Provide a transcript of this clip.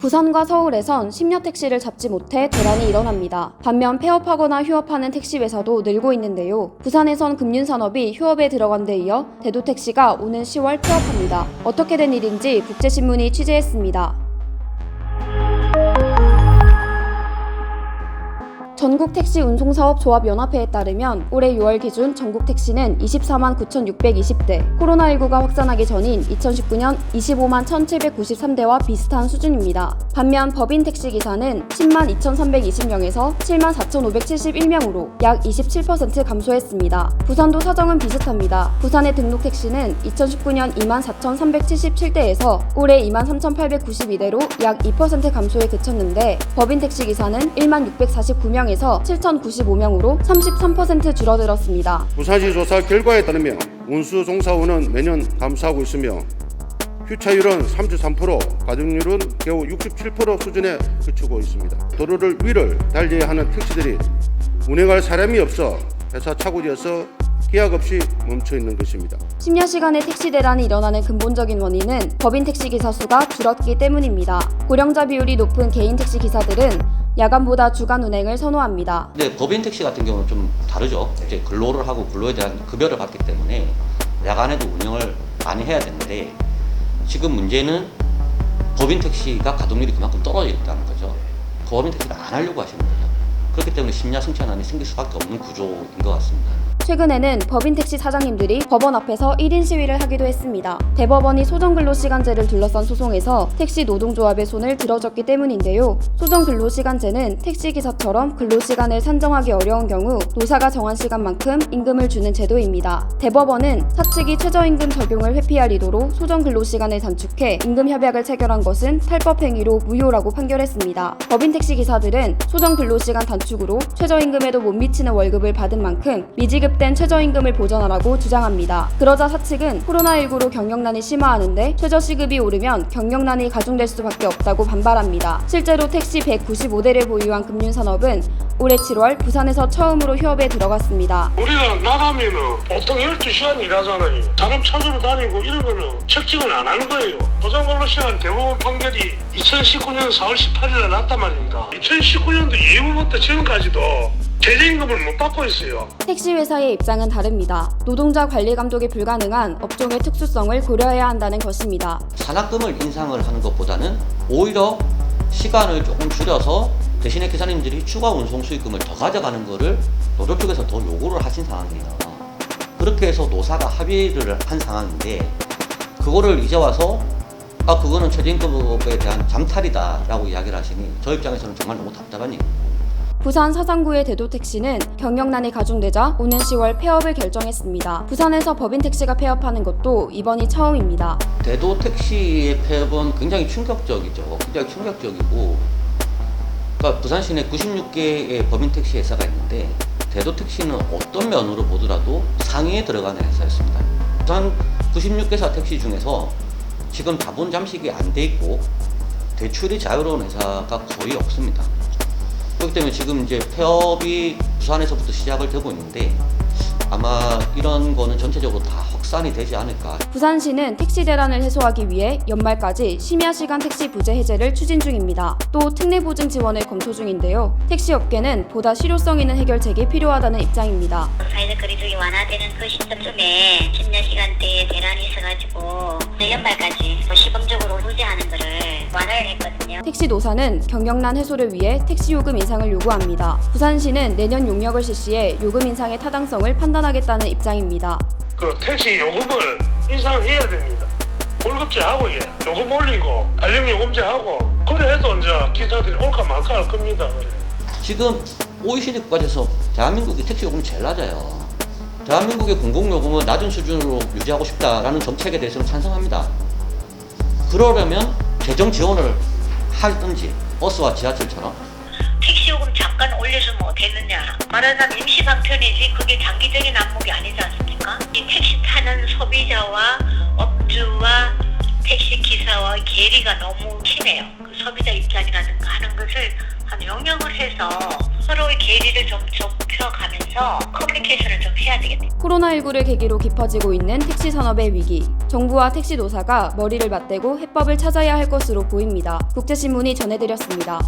부산과 서울에선 심야 택시를 잡지 못해 대란이 일어납니다. 반면 폐업하거나 휴업하는 택시회사도 늘고 있는데요. 부산에선 금융산업이 휴업에 들어간 데 이어 대도택시가 오는 10월 폐업합니다. 어떻게 된 일인지 국제신문이 취재했습니다. 전국택시운송사업조합연합회에 따르면 올해 6월 기준 전국 택시는 24만 9,620대, 코로나19가 확산하기 전인 2019년 25만 1,793대와 비슷한 수준입니다. 반면 법인 택시기사는 10만 2,320명에서 7만 4,571명으로 약 27% 감소했습니다. 부산도 사정은 비슷합니다. 부산의 등록 택시는 2019년 2만 4,377대에서 올해 2만 3,892대로 약 2% 감소에 그쳤는데 법인 택시기사는 1만 649명 에서 7,095명으로 33% 줄어들었습니다. 부산시 조사 결과에 따르면 운수 종사원은 매년 감소하고 있으며 휴차율은 33%, 가동률은 겨우 67% 수준에 그치고 있습니다. 도로를 위를 달려야 하는 택시들이 운행할 사람이 없어 회사 착오되어서 계약 없이 멈춰 있는 것입니다. 심야 시간에 택시 대란이 일어나는 근본적인 원인은 법인 택시 기사 수가 줄었기 때문입니다. 고령자 비율이 높은 개인 택시 기사들은 야간보다 주간 운행을 선호합니다. 근데 법인 택시 같은 경우는 좀 다르죠. 이제 근로를 하고 근로에 대한 급여를 받기 때문에 야간에도 운영을 많이 해야 되는데 지금 문제는 법인 택시가 가동률이 그만큼 떨어져 있다는 거죠. 법인 택시를 안 하려고 하시는 거죠. 그렇기 때문에 심야 승차난이 생길 수밖에 없는 구조인 것 같습니다. 최근에는 법인 택시 사장님들이 법원 앞에서 1인 시위를 하기도 했습니다. 대법원이 소정근로시간제를 둘러싼 소송에서 택시 노동조합의 손을 들어줬기 때문인데요. 소정근로시간제는 택시기사처럼 근로시간을 산정하기 어려운 경우 노사가 정한 시간만큼 임금을 주는 제도입니다. 대법원은 사측이 최저임금 적용을 회피할 의도로 소정근로시간을 단축해 임금협약을 체결한 것은 탈법행위로 무효라고 판결했습니다. 법인 택시기사들은 소정근로시간 단축으로 최저임금에도 못 미치는 월급을 받은 만큼 미지급 된 최저임금을 보전하라고 주장합니다. 그러자 사측은 코로나19로 경영난이 심화하는데 최저시급이 오르면 경영난이 가중될 수밖에 없다고 반발합니다. 실제로 택시 195대를 보유한 금융산업은 올해 7월 부산에서 처음으로 휴업에 들어갔습니다. 우리가 나가면은 보통 12시간 일하잖아요. 사람 찾으러 다니고 이런 거는 책정을 안 하는 거예요. 소정근로시간 대법원 판결이 2019년 4월 18일에 났단 말입니다. 2019년도 이후부터 지금까지도 최저임금을 못 받고 있어요. 택시회사의 입장은 다릅니다. 노동자 관리 감독이 불가능한 업종의 특수성을 고려해야 한다는 것입니다. 산학금을 인상을 하는 것보다는 오히려 시간을 조금 줄여서 대신에 기사님들이 추가 운송 수익금을 더 가져가는 것을 노조 쪽에서 더 요구를 하신 상황이에요. 그렇게 해서 노사가 합의를 한 상황인데 그거를 이제 와서 그거는 최저임금에 대한 잠탈이다 라고 이야기를 하시니 저 입장에서는 정말 너무 답답한 일입니다. 부산 사상구의 대도택시는 경영난이 가중되자 오는 10월 폐업을 결정했습니다. 부산에서 법인 택시가 폐업하는 것도 이번이 처음입니다. 대도택시의 폐업은 굉장히 충격적이죠. 굉장히 충격적이고 그러니까 부산 시내 96개의 법인 택시 회사가 있는데 대도택시는 어떤 면으로 보더라도 상위에 들어가는 회사였습니다. 부산 96개사 택시 중에서 지금 자본 잠식이 안 돼 있고 대출이 자유로운 회사가 거의 없습니다. 그렇기 때문에 지금 이제 폐업이 부산에서부터 시작을 되고 있는데 아마 이런 거는 전체적으로 다 확산이 되지 않을까. 부산시는 택시 대란을 해소하기 위해 연말까지 심야 시간 택시 부재 해제를 추진 중입니다. 또 특례 보증 지원을 검토 중인데요. 택시 업계는 보다 실효성 있는 해결책이 필요하다는 입장입니다. 사회적 거리두기 완화되는 그 시점쯤에 심야 시간대에 대란이 있어가지고 연말까지 시범적으로 부재하는 거를 완화를 했거든요. 택시 노사는 경영난 해소를 위해 택시 요금 인상을 요구합니다. 부산시는 내년 용역을 실시해 요금 인상의 타당성을 판단하겠다는 입장입니다. 그 택시 요금을 인상해야 됩니다. 월급제 하고 요금 올리고 알림 요금제 하고 그래도 이제 기사들이 올까 말까 할 겁니다. 지금 OECD 국가에서 대한민국이 택시 요금이 제일 낮아요. 대한민국의 공공요금은 낮은 수준으로 유지하고 싶다라는 정책에 대해서는 찬성합니다. 그러려면 재정 지원을 하든지 버스와 지하철처럼 택시 요금 잠깐 올려주면 어겠느냐. 말하자면 임시 방편이지 그게 장기적인 안목이 아니지 않습니까? 이 택시 타는 소비자와 업주와 택시 기사와 괴리가 너무 심해요. 그 소비자 입장이라든가 하는 것을 것을 한 영역을 해서 서로의 계리를 좀 좁혀가면서 커뮤니케이션을 좀 해야 되겠네요. 코로나19를 계기로 깊어지고 있는 택시 산업의 위기. 정부와 택시 노사가 머리를 맞대고 해법을 찾아야 할 것으로 보입니다. 국제신문이 전해드렸습니다.